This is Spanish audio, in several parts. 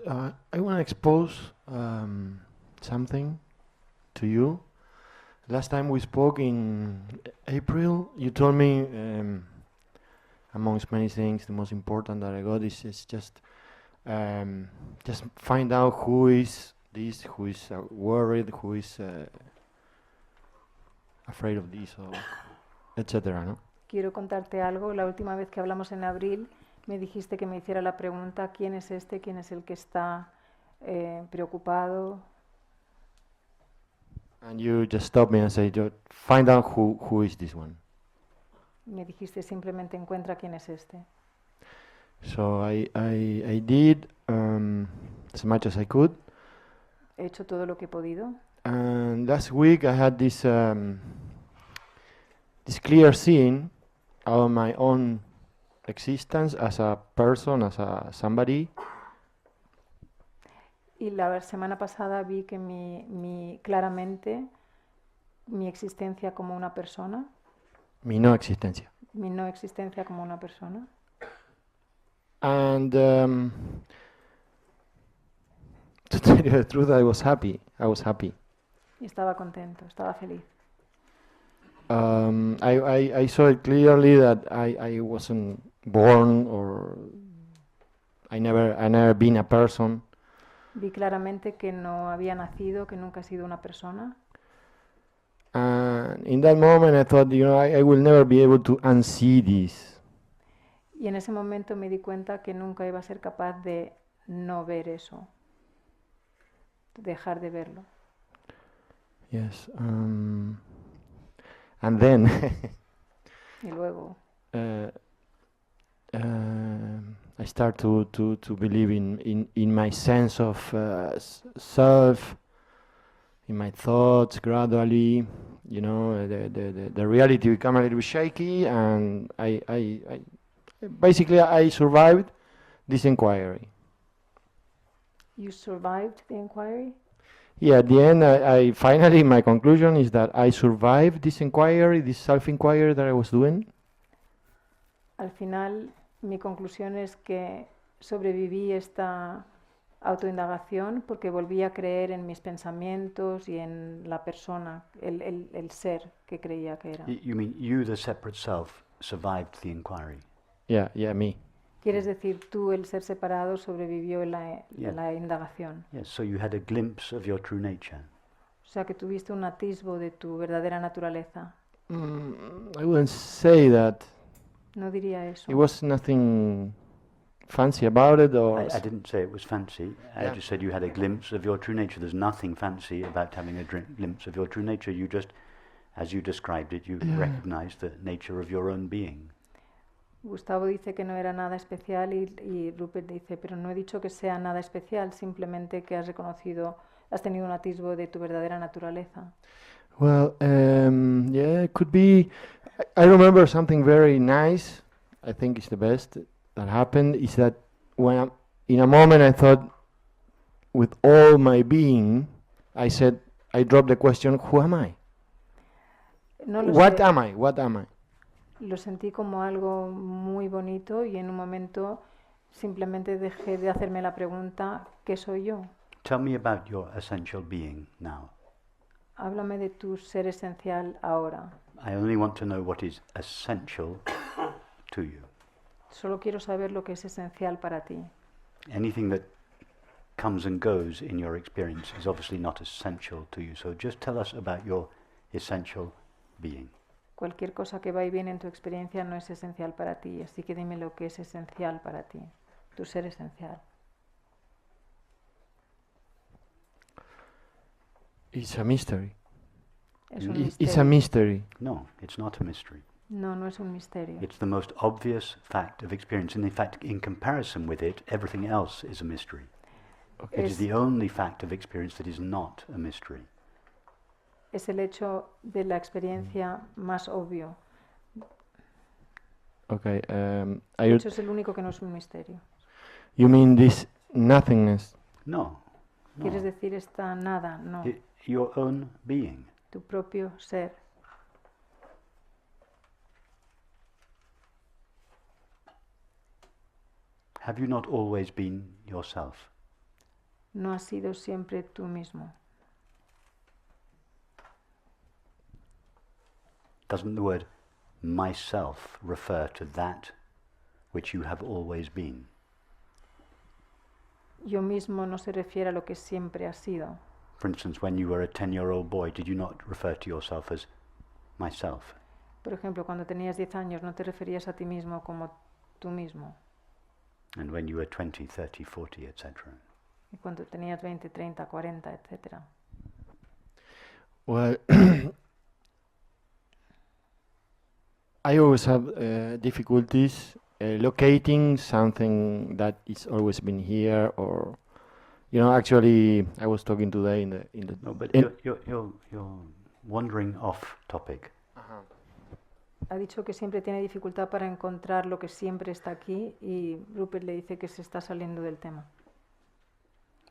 I want to expose something to you. Last time we spoke in April, you told me, amongst many things, the most important that I got is just find out who is this, who is worried, who is afraid of this, or etcétera, ¿no? Quiero contarte algo. La última vez que hablamos en abril me dijiste que me hiciera la pregunta ¿quién es este? ¿Quién es el que está preocupado? And you just stopped me and said, find out who is this one. Me dijiste simplemente encuentra quién es este. So I did as much as I could. He hecho todo lo que he podido. And last week I had this clear scene of my own existence as a person, as a somebody. Y la semana pasada vi que claramente mi existencia como una persona, Mi no existencia. mi no existencia como una persona. And to tell you the truth, I was happy. Y estaba contento, estaba feliz. I saw it clearly that I wasn't born, or I never been a person. Vi claramente que no había nacido, que nunca he sido una persona. And in that moment I thought, I will never be able to unsee this. Y en ese momento me di cuenta que nunca iba a ser capaz de no ver eso, dejar de verlo. Yes. And then Y luego I start to believe in my sense of self, in my thoughts gradually. The reality became a little bit shaky, and I basically I survived this inquiry. You survived the inquiry? Yeah, at the end, I finally, my conclusion is that I survived this inquiry, this self-inquiry that I was doing. Al final, mi conclusión es que sobreviví esta autoindagación porque volví a creer en mis pensamientos y en la persona, el ser que creía que era. You mean you, the separate self, survived the inquiry? Yeah, me. ¿Quieres decir tú, el ser separado, sobrevivió la indagación? Yes, so you had a glimpse of your true nature. O sea, que tuviste un atisbo de tu verdadera naturaleza. I wouldn't say that. No diría eso. It was nothing fancy about it, or I didn't say it was fancy. I just said you had a glimpse of your true nature. There's nothing fancy about having a glimpse of your true nature. You just, as you described it, you recognized the nature of your own being. Gustavo dice que no era nada especial y Rupert dice, pero no he dicho que sea nada especial, simplemente que has reconocido, has tenido un atisbo de tu verdadera naturaleza. Well, it could be. I remember something very nice. I think it's the best that happened. Is that when in a moment I thought, with all my being, I dropped the question, who am I? No lo What sé. am I? What am I? Lo sentí como algo muy bonito y en un momento simplemente dejé de hacerme la pregunta, ¿qué soy yo? Tell me about your essential being now. Háblame de tu ser esencial ahora. I only want to know what is essential to you. Solo quiero saber lo que es esencial para ti. Anything that comes and goes in your experience is obviously not essential to you. So just tell us about your essential being. Cualquier cosa que va y viene en tu experiencia no es esencial para ti, así que dime lo que es esencial para ti, tu ser esencial. It's a mystery. Es un It's misterio. a mystery. No, it's not a mystery. No, no es un misterio. It's the most obvious fact of experience. And in fact, in comparison with it, everything else is a mystery. Okay. It is the only fact of experience that is not a mystery. Es el hecho de la experiencia más obvio. Okay. De hecho, es el único que no es un misterio. You mean this nothingness? No. ¿Quieres decir esta nada? No. Your own being. Tu propio ser. Have you not always been yourself? no has sido siempre tú mismo. Doesn't the word myself refer to that which you have always been? Yo mismo no se refiere a lo que siempre has sido. For instance, when you were a 10-year-old boy, did you not refer to yourself as myself? Por ejemplo, cuando tenías 10 años no te referías a ti mismo como tú mismo. And when you were 20, 30, 40, etc. Y cuando tenías 20, 30, 40, etc. Well, I always have difficulties locating something that is always been here, or actually, I was talking today in the. No, but in you're wandering off topic. Ha dicho que siempre tiene dificultad para encontrar lo que siempre está aquí y Rupert le dice que se está saliendo del tema.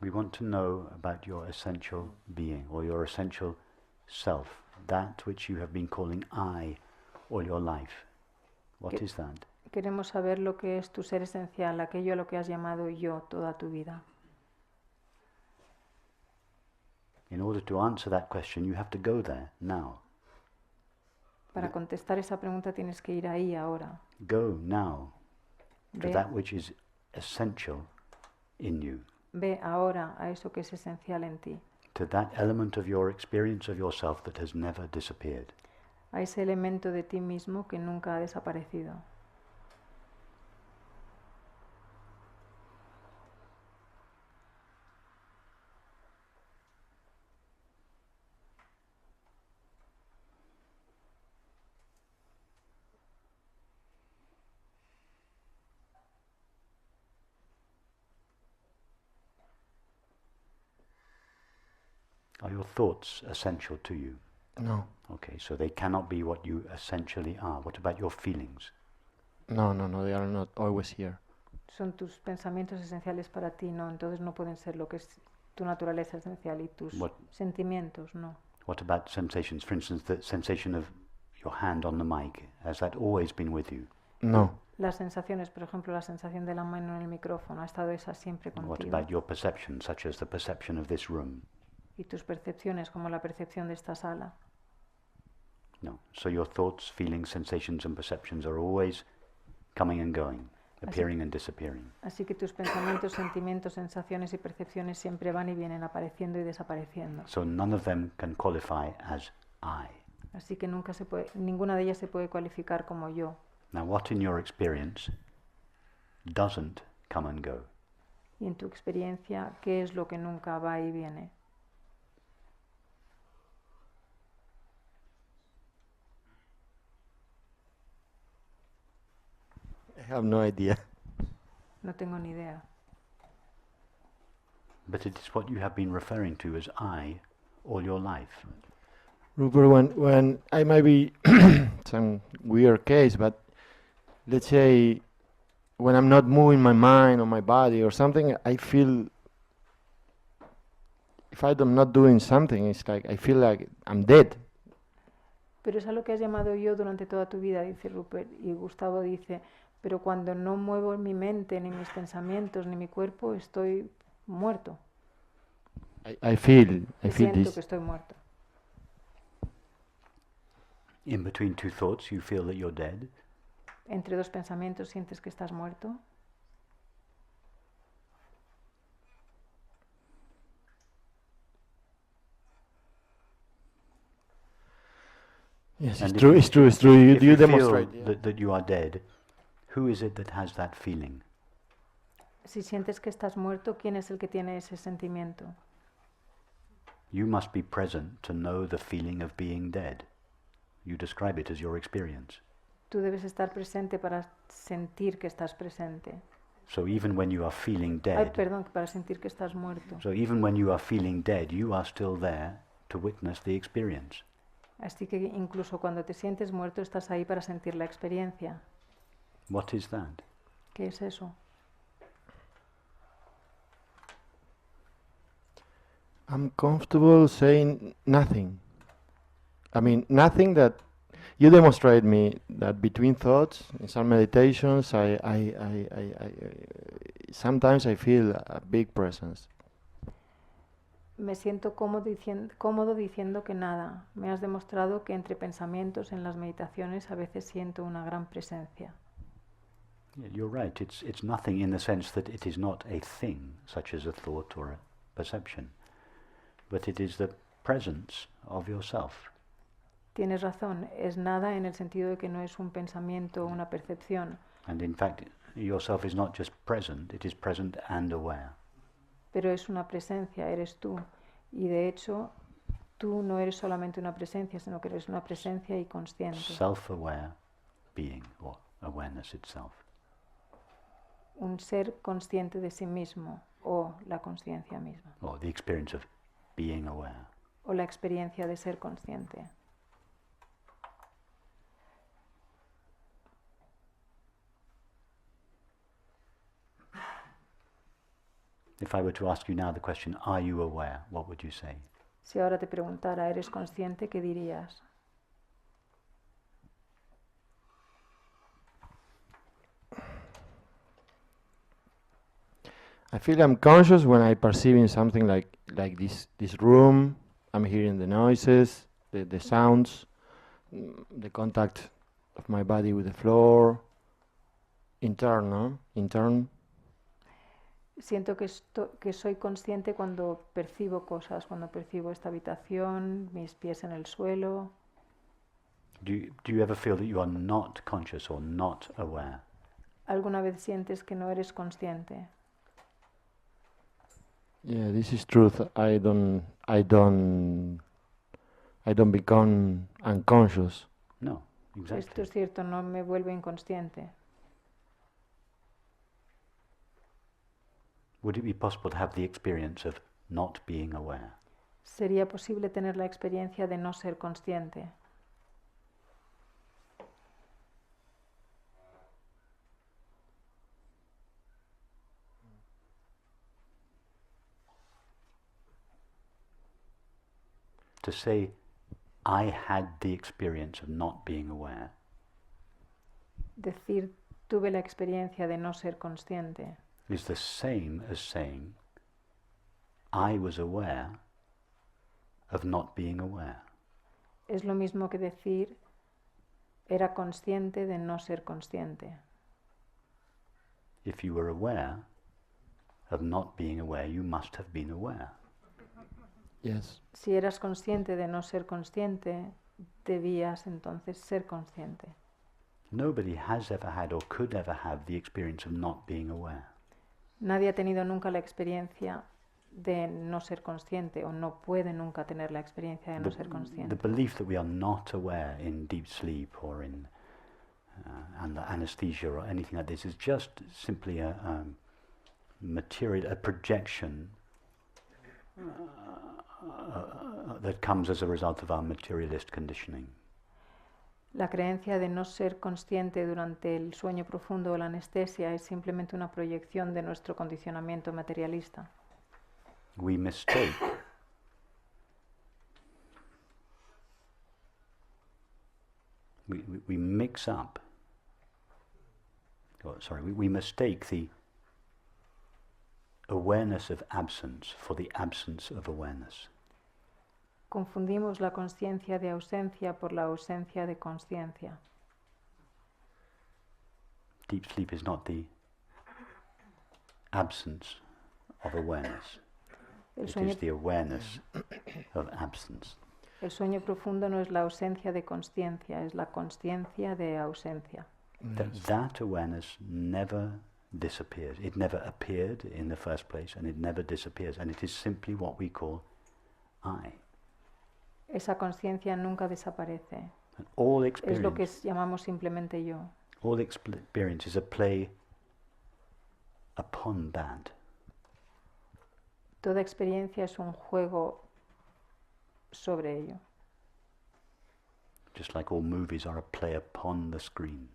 We want to know about your essential being or your essential self, that which you have been calling I all your life. What is that? Queremos saber lo que es tu ser esencial, aquello a lo que has llamado yo toda tu vida. In order to answer that question, you have to go there now. Para contestar esa pregunta tienes que ir ahí ahora. Go now to Ve, that which is essential in you, ve ahora a eso que es esencial en ti, to that element of your experience of yourself that has never disappeared. a ese elemento de ti mismo que nunca ha desaparecido. Are your thoughts essential to you? No, Okay, so they cannot be what you essentially are. What about your feelings? no, they are not always here. Son tus pensamientos esenciales para ti, no, entonces no pueden ser lo que es tu naturaleza esencial y tus What- sentimientos, no. What about sensations? For instance, the sensation of your hand on the mic. Has that always been with you? No, Las sensaciones, por ejemplo, la sensación de la mano en el micrófono, ha estado esa siempre What contigo. about your perceptions, such as the perception of this room? Y tus percepciones, como la percepción de esta sala. No. So your thoughts, feelings, sensations and perceptions are always coming and going, appearing and disappearing. Así que tus pensamientos, sentimientos, sensaciones y percepciones siempre van y vienen, apareciendo y desapareciendo. So none of them can qualify as I. Así que ninguna de ellas se puede cualificar como yo. Now what in your experience doesn't come and go? Y en tu experiencia, ¿qué es lo que nunca va y viene? I have no idea. No tengo ni idea. But it is what you have been referring to as I all your life. Rupert, when I might be some weird case, but let's say when I'm not moving my mind or my body or something, I feel if I'm not doing something, it's like I feel like I'm dead. Pero es a lo que has llamado yo durante toda tu vida, dice Rupert. Y Gustavo dice, pero cuando no muevo mi mente, ni mis pensamientos, ni mi cuerpo, estoy muerto. I feel Siento this. que estoy muerto. In between two thoughts, you feel that you're dead. Entre dos pensamientos sientes que estás muerto. Yes, And it's if true. you- It's true. It's true. You If you demonstrate. feel that you are dead, who is it that has that feeling? Si sientes que estás muerto, ¿quién es el que tiene ese sentimiento? You must be present to know the feeling of being dead. You describe it as your experience. Tú debes estar presente para sentir que estás presente. So even when you are feeling Ay, dead, perdón, para sentir que estás muerto. so even when you are feeling dead, you are still there to witness the experience. Así que incluso cuando te sientes muerto, estás ahí para sentir la experiencia. What is that? ¿Qué es eso? I'm comfortable saying nothing. I mean, nothing that you demonstrate me that between thoughts in some meditations, I sometimes I feel a big presence. Me siento cómodo diciendo que nada. Me has demostrado que entre pensamientos en las meditaciones a veces siento una gran presencia. Yeah, you're right. It's nothing in the sense that it is not a thing, such as a thought or a perception, but it is the presence of yourself. Tienes razón, es nada en el sentido de que no es un pensamiento o una percepción. And in fact, yourself is not just present, it is present and aware. Pero es una presencia, eres tú. Y de hecho, tú no eres solamente una presencia, sino que eres una presencia y consciente. Self-aware being, or awareness itself. Un ser consciente de sí mismo, o la conciencia misma. Or the experience of being aware. O la experiencia de ser consciente. If I were to ask you now the question, are you aware? What would you say? Si ahora te preguntara, ¿eres consciente? ¿Qué dirías? I feel I'm conscious when I perceiving something like this room. I'm hearing the noises, the sounds, the contact of my body with the floor. Internal. Siento que soy consciente cuando percibo cosas, cuando percibo esta habitación, mis pies en el suelo. Do you ever feel that you are not conscious or not aware? ¿Alguna vez sientes que no eres consciente? Yeah, this is truth. I don't become unconscious. No, exactly. Esto es cierto, no me vuelvo inconsciente. Would it be possible to have the experience of not being aware? ¿Sería posible tener la experiencia de no ser consciente? To say, I had the experience of not being aware, Decir, tuve la experiencia de no ser consciente, is the same as saying, I was aware of not being aware. es lo mismo que decir, era consciente de no ser consciente. If you were aware of not being aware, you must have been aware. Yes. Si eras consciente de no ser consciente, debías entonces ser consciente. Nobody has ever had or could ever have the experience of not being aware. Nadie ha tenido nunca la experiencia de no ser consciente o no puede nunca tener la experiencia de no ser The consciente. belief that we are not aware in deep sleep or in anesthesia or anything like this is just simply a projection that comes as a result of our materialist conditioning. La creencia de no ser consciente durante el sueño profundo o la anestesia es simplemente una proyección de nuestro condicionamiento materialista. We mistake we mix up we mistake the awareness of absence for the absence of awareness. Confundimos la conciencia de ausencia por la ausencia de conciencia. Deep sleep is not the absence of awareness. It is the awareness of absence. El sueño profundo no es la ausencia de conciencia, es la conciencia de ausencia. That awareness never disappears. It never appeared in the first place, and it never disappears. And it is simply what we call I. Esa conciencia nunca desaparece. And all Es lo que experience, llamamos simplemente yo. all experience is a play upon that. Toda experiencia es un juego sobre ello. Just like all movies are a play upon the screen.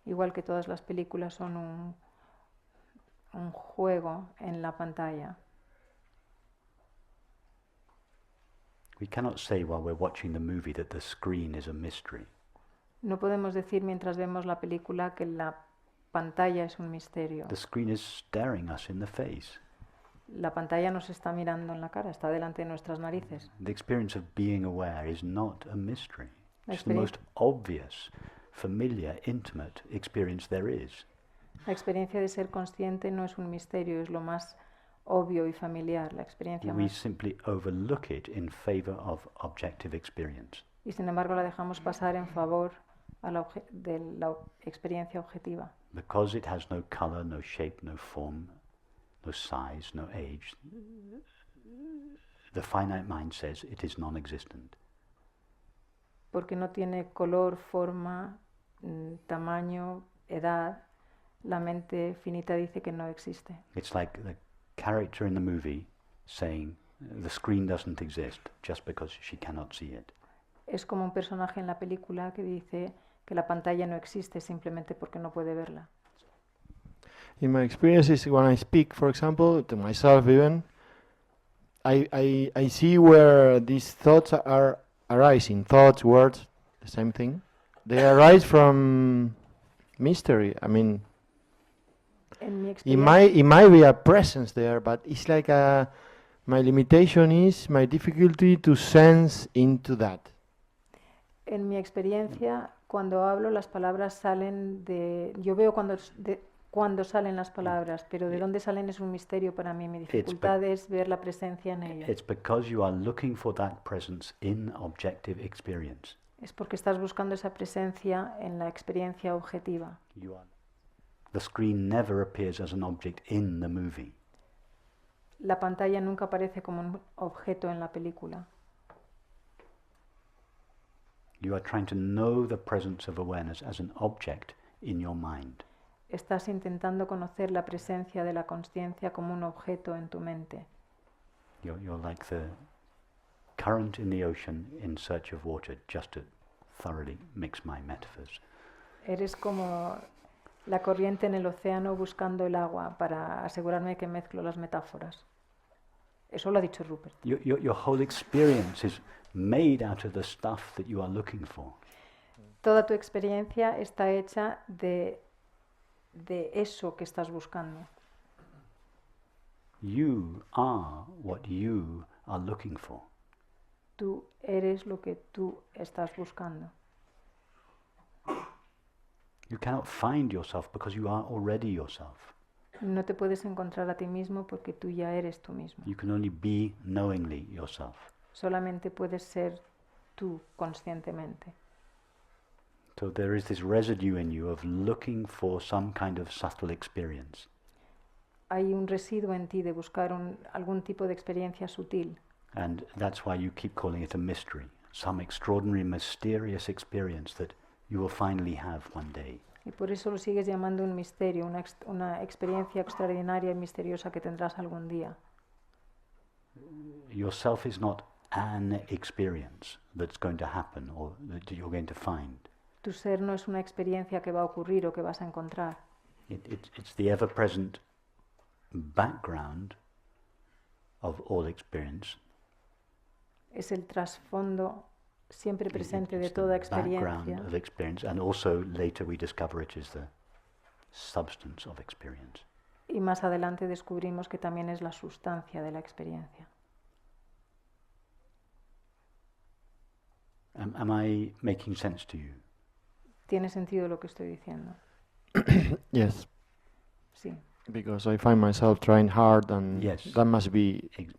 Igual que todas las películas son un juego en la pantalla. We cannot say while we're watching the movie that the screen is a mystery. No podemos decir mientras vemos la película que la pantalla es un misterio. The screen is staring us in the face. La pantalla nos está mirando en la cara, está delante de nuestras narices. The experience of being aware is not a mystery. La It's the most obvious, familiar, intimate experience there is. La experiencia de ser consciente no es un misterio, es lo más obvio y familiar, la experiencia We más. simply overlook it in favor of objective experience. Y sin embargo la dejamos pasar en favor de la experiencia objetiva. Because it has no color, no shape, no form, no size, no age, the finite mind says it is non-existent. Porque no tiene color, forma, tamaño, edad, la mente finita dice que no existe. It's like the character in the movie saying the screen doesn't exist just because she cannot see it. Es como un personaje en la película que dice que la pantalla no existe simplemente porque no puede verla. In my experiences, when I speak, for example, to myself even, I see where these thoughts are arising. Thoughts, words, the same thing. They arise from mystery. I mean, En mi it experiencia, might be a presence there, but it's like my limitation is my difficulty to sense into that. en mi experiencia, cuando hablo, las palabras salen yo veo cuando salen las palabras, pero de dónde salen es un misterio para mí. Mi dificultad es ver la presencia en ellas. It's because you are looking for that presence in objective experience. Es porque estás buscando esa presencia en la experiencia objetiva. The screen never appears as an object in the movie. La pantalla nunca aparece como un objeto en la película. You are trying to know the presence of awareness as an object in your mind. Estás intentando conocer la presencia de la consciencia como un objeto en tu mente. You're like the current in the ocean in search of water, just to thoroughly mix my metaphors. Eres como la corriente en el océano buscando el agua para asegurarme que mezclo las metáforas. Eso lo ha dicho Rupert. Your whole experience is made out of the stuff that you are looking for. Toda tu experiencia está hecha de eso que estás buscando. You are what you are looking for. Tú eres lo que tú estás buscando. You cannot find yourself because you are already yourself. No te puedes encontrar a ti mismo porque tú ya eres tú mismo. You can only be knowingly yourself. Solamente puedes ser tú conscientemente. So there is this residue in you of looking for some kind of subtle experience. Hay un residuo en ti de buscar algún tipo de experiencia sutil. And that's why you keep calling it a mystery, some extraordinary, mysterious experience that you will finally have one day. Y por eso lo sigues llamando un misterio, una experiencia extraordinaria y misteriosa que tendrás algún día. Yourself is not an experience that's going to happen or that you're going to find. Tu ser no es una experiencia que va a ocurrir o que vas a encontrar. It's the ever-present background of all experience. Es el trasfondo siempre presente de It's the toda background experiencia. of experience, and also later we discover it is the substance of experience. Y más adelante descubrimos que también es la sustancia de la experiencia. Am I making sense to you? ¿Tiene sentido lo que estoy diciendo? Yes, Sí. because I find myself trying hard, and Yes. that must be Ex-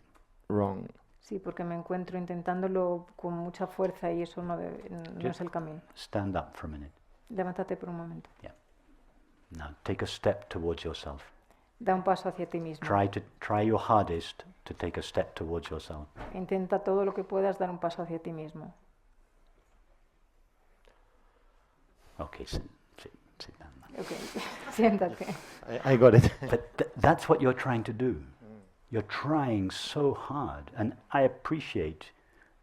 wrong. Sí, porque me encuentro intentándolo con mucha fuerza y eso no es el camino. Stand up for a minute. Levántate por un momento. Now take a step towards yourself. Da un paso hacia ti mismo. Try your hardest to take a step towards yourself. Intenta todo lo que puedas dar un paso hacia ti mismo. Okay, sit down. Ok, siéntate. I got it. But that's what you're trying to do. You're trying so hard, and I appreciate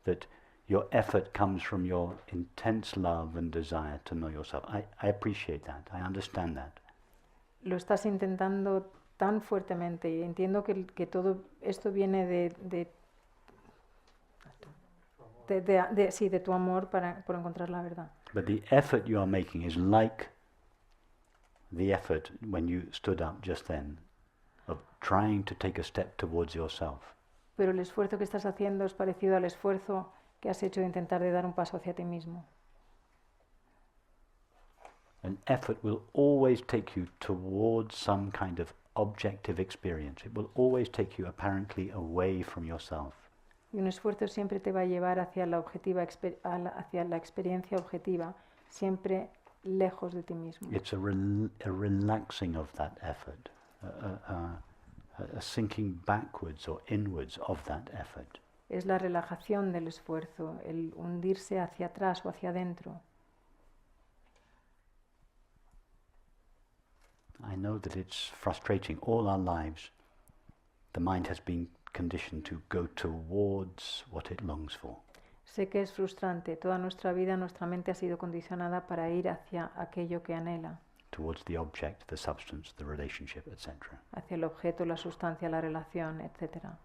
that your effort comes from your intense love and desire to know yourself. I appreciate that. I understand that. Lo estás intentando tan fuertemente y entiendo que todo esto viene de tu amor por encontrar la verdad. But the effort you are making is like the effort when you stood up just then of trying to take a step towards yourself. Pero el esfuerzo que estás haciendo es parecido al esfuerzo que has hecho de intentar de dar un paso hacia ti mismo. An effort will always take you towards some kind of objective experience. It will always take you apparently away from yourself. Y un esfuerzo siempre te va a llevar hacia la hacia la experiencia objetiva, siempre lejos de ti mismo. It's a relaxing of that effort, a sinking backwards or inwards of that effort. Es la relajación del esfuerzo, el hundirse hacia atrás o hacia adentro. I know that it's frustrating. All our lives, the mind has been conditioned to go towards what it longs for. Sé que es frustrante. Toda nuestra vida nuestra mente ha sido condicionada para ir hacia aquello que anhela. Towards the object, the substance, the relationship, etc. Hacia el objeto, la sustancia, la relación, etc.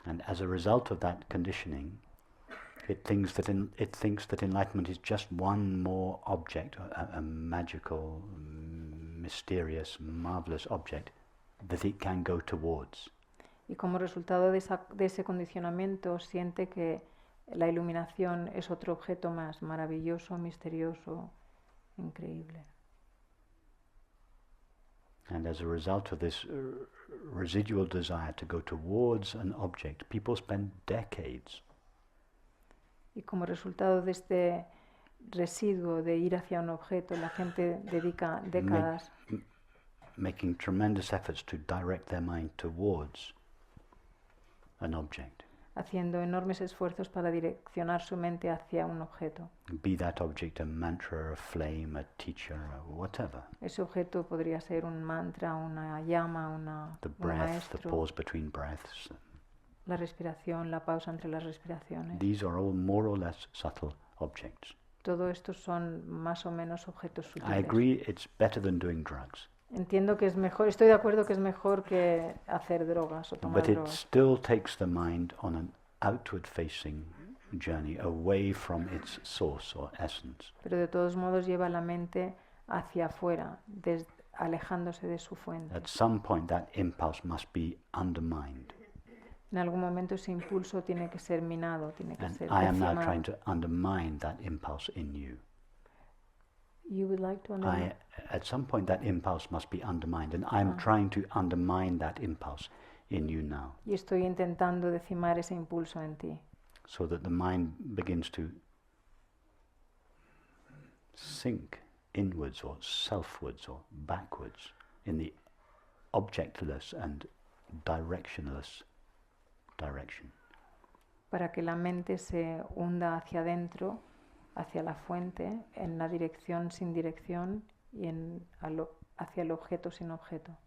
And as a result of that conditioning, it thinks that enlightenment is just one more object, a magical, mysterious, marvelous object that it can go towards. Y como resultado de ese condicionamiento siente que la iluminación es otro objeto más maravilloso, misterioso, increíble. And as a result of this residual desire to go towards an object, people spend decades Y como resultado de este residuo de ir hacia un objeto, la gente dedica décadas making tremendous efforts to direct their mind towards an object. haciendo enormes esfuerzos para direccionar su mente hacia un objeto. Be that object a mantra, a flame, a teacher, or whatever. Ese objeto podría ser un mantra, una llama, The un breath, the maestro, pause between breaths. la respiración, la pausa entre las respiraciones. These are all more or less subtle objects. Todo esto son más o menos objetos I sutiles. agree it's better than doing drugs, Entiendo que es mejor, estoy de acuerdo que es mejor que hacer drogas o tomar but it drogas. still takes the mind on an outward-facing journey away from its source or essence. Pero de todos modos lleva la mente hacia afuera, alejándose de su fuente. At some point that impulse must be undermined. En algún momento ese impulso tiene que ser minado, tiene que And ser I am now decimado. trying to undermine that impulse in you. You would like to understand? At some point that impulse must be undermined, and I'm trying to undermine that impulse in you now, Y estoy intentando decimar ese impulso en ti, so that the mind begins to sink inwards or selfwards or backwards in the objectless and directionless direction. para que la mente se hunda hacia adentro, hacia la fuente, en la dirección sin dirección y hacia el objeto sin objeto.